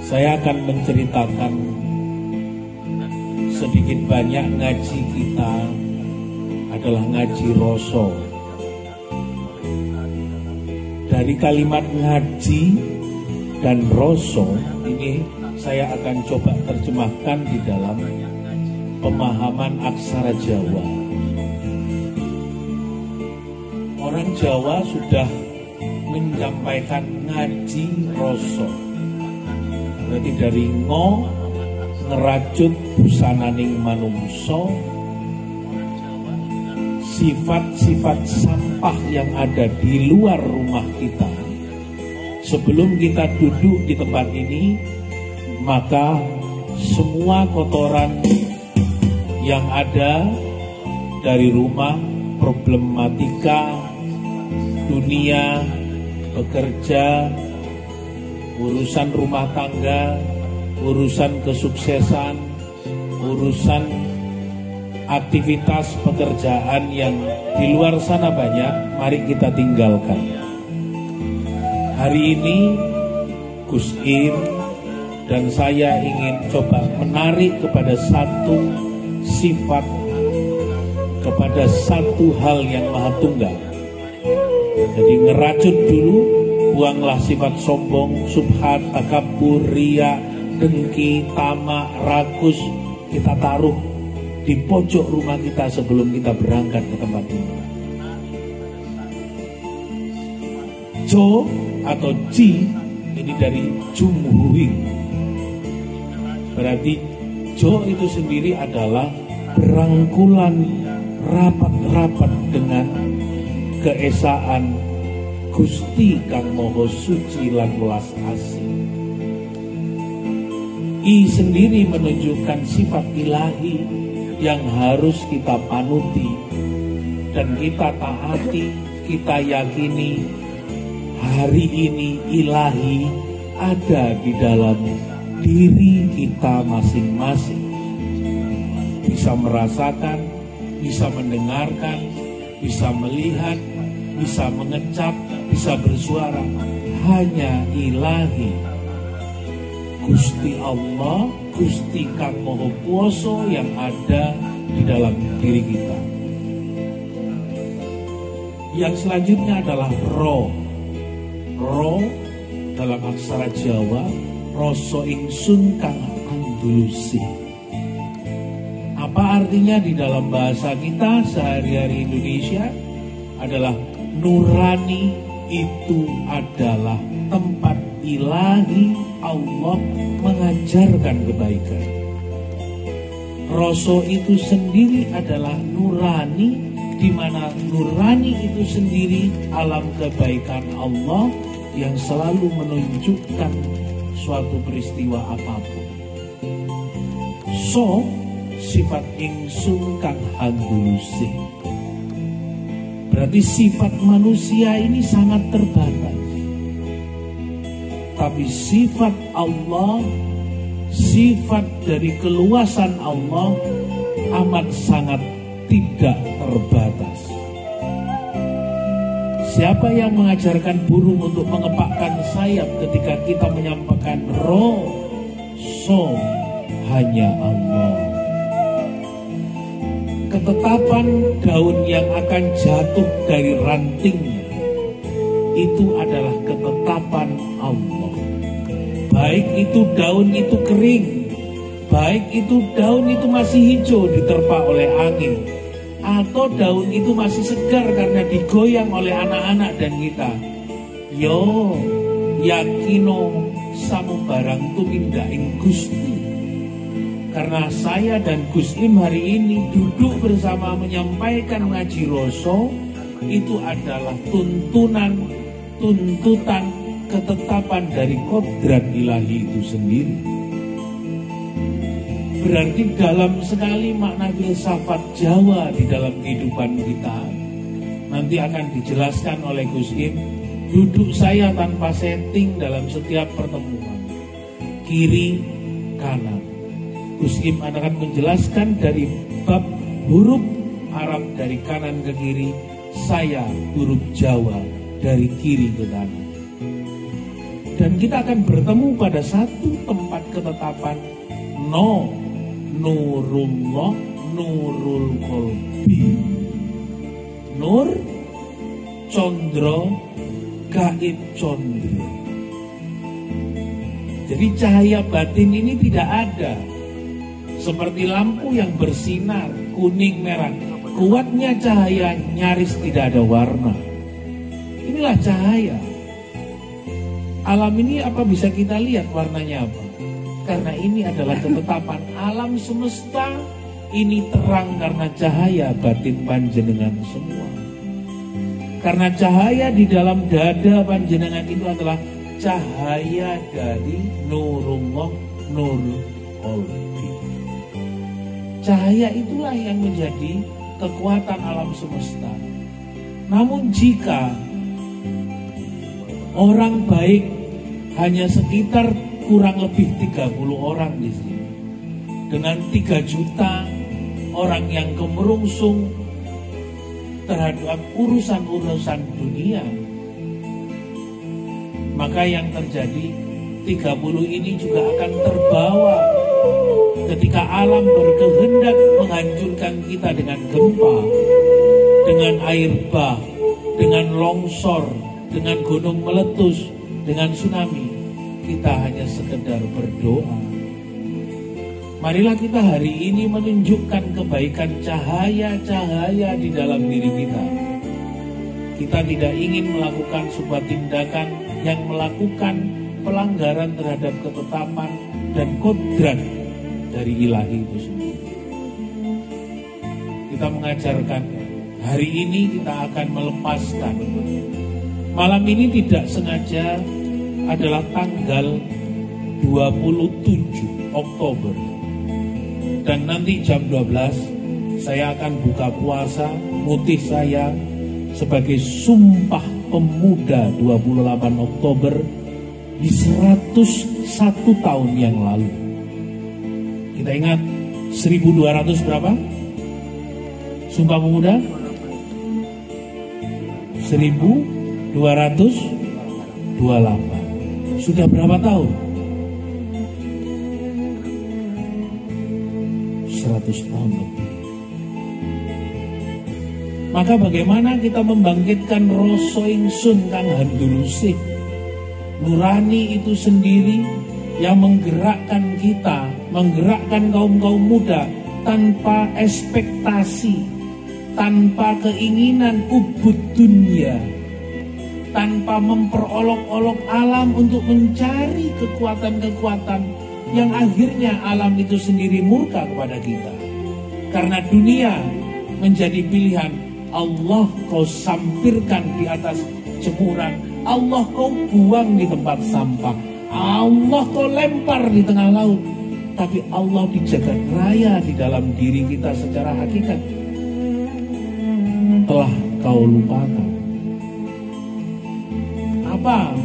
Saya akan menceritakan sedikit banyak ngaji kita adalah ngaji rasa. Dari kalimat ngaji dan rasa ini saya akan coba terjemahkan di dalam pemahaman aksara Jawa. Orang Jawa sudah menyampaikan ngaji rasa. Berarti dari ngerajut busananing manungso, sifat-sifat sampah yang ada di luar rumah kita. Sebelum kita duduk di tempat ini, maka semua kotoran yang ada dari rumah, problematika dunia, bekerja, urusan rumah tangga, urusan kesuksesan, urusan aktivitas pekerjaan yang di luar sana banyak, mari kita tinggalkan. Hari ini Gus Im dan saya ingin coba menarik kepada satu sifat, kepada satu hal yang maha tunggal. Jadi ngerajut dulu, buanglah sifat sombong, subhat, takabur, riya, dengki, tamak, rakus. Kita taruh di pojok rumah kita sebelum kita berangkat ke tempat ini. Jo atau ji ini dari jumhui. Berarti jo itu sendiri adalah berangkulan rapat-rapat dengan keesaan Gusti Kang Moho Suci lan welas asih. I sendiri menunjukkan sifat ilahi yang harus kita panuti dan kita taati, kita yakini hari ini ilahi ada di dalam diri kita masing-masing. Bisa merasakan, bisa mendengarkan, bisa melihat, bisa mengecap, bisa bersuara, hanya ilahi. Gusti Allah, Gusti Kang Moho Kuwoso yang ada di dalam diri kita. Yang selanjutnya adalah ro. Ro dalam aksara Jawa, rasa ingsun kang andulusi. Apa artinya di dalam bahasa kita sehari-hari Indonesia? Adalah nurani itu adalah tempat ilahi Allah mengajarkan kebaikan. Rasa itu sendiri adalah nurani, di mana nurani itu sendiri alam kebaikan Allah yang selalu menunjukkan suatu peristiwa apapun. So, sifat ingsun kang handulusi. Berarti sifat manusia ini sangat terbatas. Tapi sifat Allah, sifat dari keluasan Allah amat sangat tidak terbatas. Siapa yang mengajarkan burung untuk mengepakkan sayap ketika kita menyampaikan ro, so, hanya Allah. Ketetapan daun yang akan jatuh dari rantingnya itu adalah ketetapan Allah. Baik itu daun itu kering, baik itu daun itu masih hijau diterpa oleh angin, atau daun itu masih segar karena digoyang oleh anak-anak dan kita. Yo yakino samubarang tumindak ing Gusti. Karena saya dan Gus Im hari ini duduk bersama menyampaikan ngaji rasa, itu adalah tuntutan ketetapan dari kodrat ilahi itu sendiri. Berarti dalam sekali makna filsafat Jawa di dalam kehidupan kita. Nanti akan dijelaskan oleh Gus Im. Duduk saya tanpa setting dalam setiap pertemuan, kiri kanan. Gus Im akan menjelaskan dari bab huruf Arab dari kanan ke kiri, saya huruf Jawa dari kiri ke kanan. Dan Dan kita akan bertemu pada satu tempat ketetapan, Nurullah, Nurul Qalbi. Nur, condro, gaib condro. Jadi cahaya batin ini tidak ada. Seperti lampu yang bersinar, kuning, merah. Kuatnya cahaya nyaris tidak ada warna. Inilah cahaya. Alam ini apa bisa kita lihat warnanya apa? Karena ini adalah ketetapan alam semesta. Ini terang karena cahaya batin panjenengan semua. Karena cahaya di dalam dada panjenengan itu adalah cahaya dari Nurullah, Nurul Qalbi. Cahaya itulah yang menjadi kekuatan alam semesta. Namun jika orang baik hanya sekitar kurang lebih 30 orang di sini, dengan 3 juta orang yang kemerungsung terhadap urusan-urusan dunia, maka yang terjadi 30 ini juga akan terbawa ketika alam berkehendak menghancurkan kita dengan gempa, dengan air bah, dengan longsor, dengan gunung meletus, dengan tsunami. Kita hanya sekedar berdoa. Marilah kita hari ini menunjukkan kebaikan cahaya-cahaya di dalam diri kita. Kita tidak ingin melakukan sebuah tindakan yang melakukan pelanggaran terhadap ketetapan dan kodrat dari ilahi itu sendiri. Kita mengajarkan hari ini kita akan melepaskan. Malam ini tidak sengaja adalah tanggal 27 Oktober. Dan nanti jam 12 saya akan buka puasa mutih saya sebagai Sumpah Pemuda 28 Oktober di 101 tahun yang lalu. Kita ingat 1200 berapa? Sumpah Pemuda 1228. Sudah berapa tahun? 100 tahun lebih. Maka bagaimana kita membangkitkan rasa ingsun kang handulusih, nurani itu sendiri yang menggerakkan kita, menggerakkan kaum-kaum muda tanpa ekspektasi, tanpa keinginan ubud dunia, tanpa memperolok-olok alam untuk mencari kekuatan-kekuatan yang akhirnya alam itu sendiri murka kepada kita. Karena dunia menjadi pilihan, Allah kau sampirkan di atas jemuran, Allah kau buang di tempat sampah, Allah kau lempar di tengah laut. Tapi Allah di jagat raya di dalam diri kita secara hakikat telah kau lupakan. Apa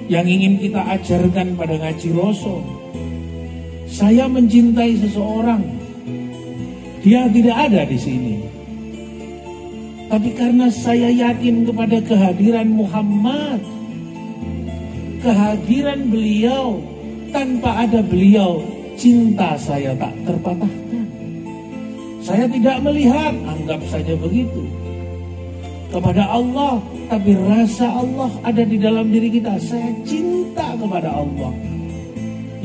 yang ingin kita ajarkan pada ngaji Roso? Saya mencintai seseorang, dia tidak ada di sini. Tapi karena saya yakin kepada kehadiran Muhammad, kehadiran beliau, tanpa ada beliau, cinta saya tak terpatahkan. Saya tidak melihat, anggap saja begitu, kepada Allah, tapi rasa Allah ada di dalam diri kita. Saya cinta kepada Allah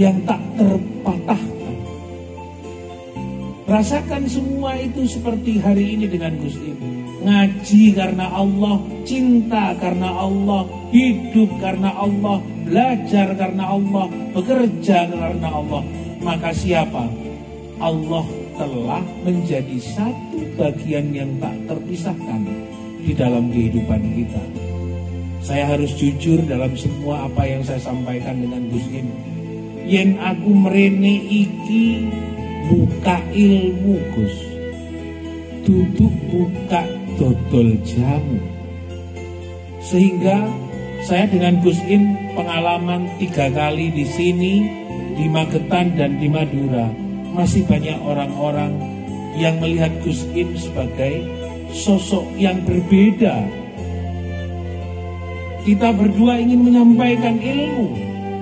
yang tak terpatahkan. Rasakan semua itu seperti hari ini dengan Gus Im. Ngaji karena Allah, cinta karena Allah, hidup karena Allah, belajar karena Allah, bekerja karena Allah. Maka siapa? Allah telah menjadi satu bagian yang tak terpisahkan di dalam kehidupan kita. Saya harus jujur dalam semua apa yang saya sampaikan dengan Gus Im. Yen aku merene iki buka ilmu Gus, duduk buka dodol jamu. Sehingga saya dengan Gus Im pengalaman 3 kali di sini, di Magetan dan di Madura. Masih banyak orang-orang yang melihat Gus Im sebagai sosok yang berbeda. Kita berdua ingin menyampaikan ilmu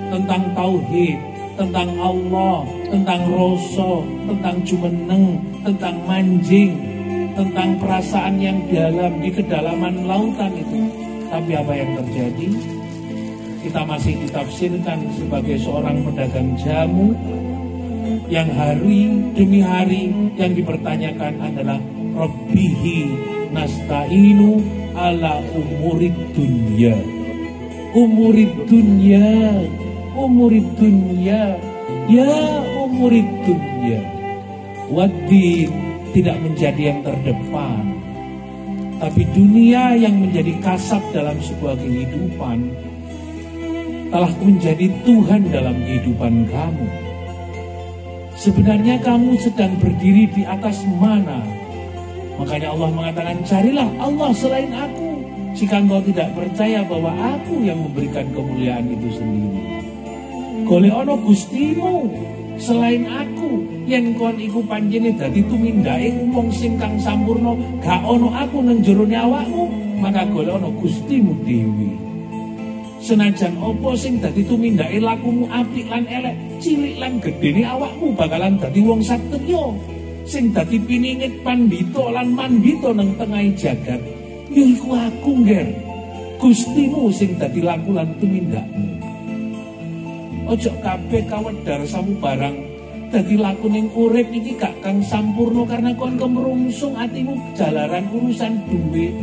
tentang tauhid, tentang Allah, tentang rasa, tentang jumeneng, tentang manjing, tentang perasaan yang dalam di kedalaman lautan itu. Tapi apa yang terjadi? Kita masih ditafsirkan sebagai seorang pedagang jamu yang hari demi hari yang dipertanyakan adalah Rabbihi nasta'inu ala umurid dunya. Umurid dunya, umurid dunya, ya umurid dunya. Wadid tidak menjadi yang terdepan, tapi dunia yang menjadi kasab dalam sebuah kehidupan telah menjadi Tuhan dalam kehidupan kamu. Sebenarnya kamu sedang berdiri di atas mana? Makanya Allah mengatakan, carilah Allah selain aku, jika engkau tidak percaya bahwa aku yang memberikan kemuliaan itu sendiri. Golek ono gustimu selain aku, yen kon iku panjene dadi tumindake wong sing kang sampurna, gak ono aku nang jerone awakmu, maka golek ono gustimu dewi. Senajan opo sing dadi tumindake lakumu apik lan elek, cilik lan gedene awakmu bakalan dadi wong satriya sing dadi piningit pandhita lan mandhita nang tengahing jagat. Yaiku aku ngger, gustimu sing dadi laku lan tumindakmu. Ojo kabeh kawedar samu barang dadi laku ning urip iki gak kang sampurno karena kon kemerungsung atimu jalaran urusan duit.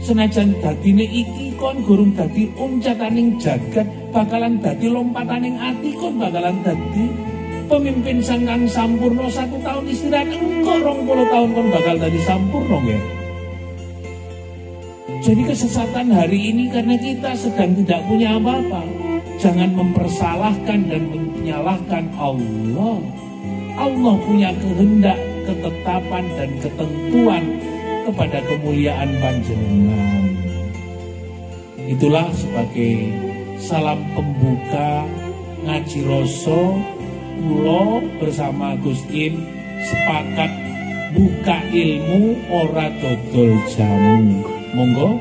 Senajan dadine iki kon gurung dadi uncataning jagat, bakalan dadi lompataning ati, kon bakalan dadi pemimpin sang kang sampurno. 1 tahun istirahat, engko 20 tahun kon bakal dadi sampurno nggih. Jadi kesesatan hari ini karena kita sedang tidak punya apa-apa. Jangan mempersalahkan dan menyalahkan Allah. Allah punya kehendak, ketetapan dan ketentuan kepada kemuliaan panjenengan. Itulah sebagai salam pembuka ngaji rasa, kula bersama Gus In sepakat buka ilmu ora dodol jamu. Monggo